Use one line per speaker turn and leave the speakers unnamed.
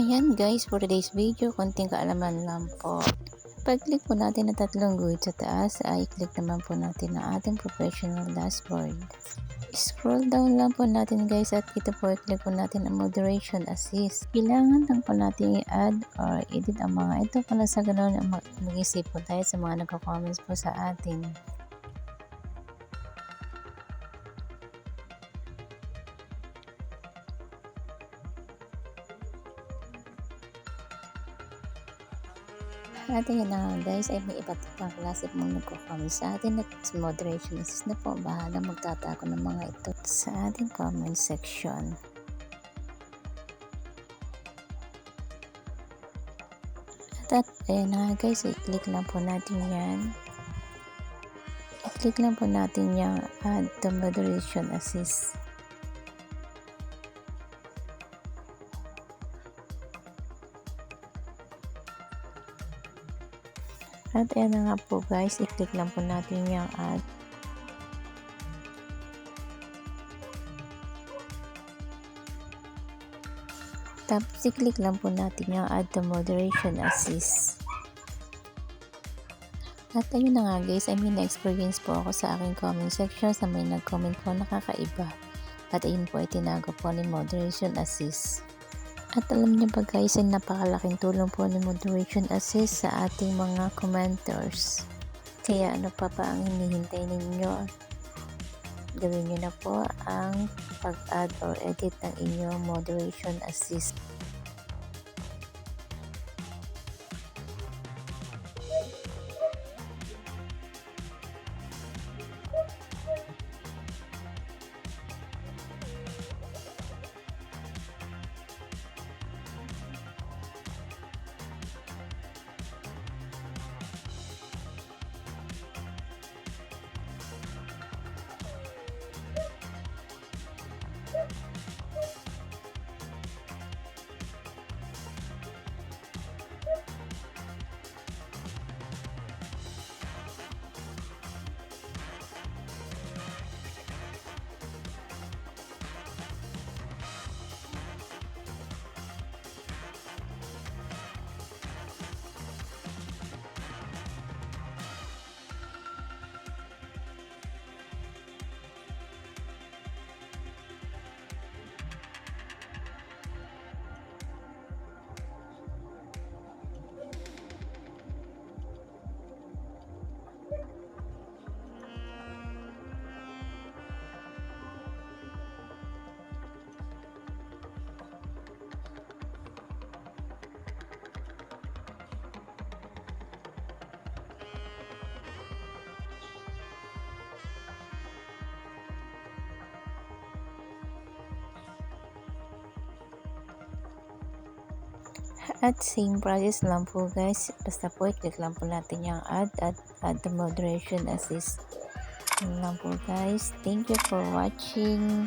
Ayan guys, for today's video, konting kaalaman lang po. Pag-click po natin na tatlong guhit sa taas, ay click naman po natin ang ating professional dashboard. Scroll down lang po natin guys at ito po i-click po natin ang moderation assist. Kailangan lang po natin i-add or edit ang mga ito para sa ganoon mag-isip po tayo sa mga nagko-comments po sa atin. At ayan na nga guys, ay may iba't ibang klase pong nagko-comment sa atin at moderation assist na po. Bahala magtatago ng mga ito sa ating comment section. At ayan na nga guys, i-click lang po natin yan. I-click lang po natin yung add to moderation assist. At ayan na nga po guys, i-click lang po natin yung add. Tapos i-click lang po natin yung add to moderation assist. At ayun na nga guys, I mean na-experience po ako sa aking comment section sa may nag-comment po nakakaiba. At ayun po ay tinago po ni moderation assist. At alam niyo ba guys, ay napakalaking tulong po ni moderation assist sa ating mga commenters. Kaya ano pa ang hinihintay ninyo? Gawin niyo na po ang pag-add or edit ng inyong moderation assist. At same process lang po guys, basta po i-click lang po natin yung add the moderation assist. Yun lang po guys, thank you for watching.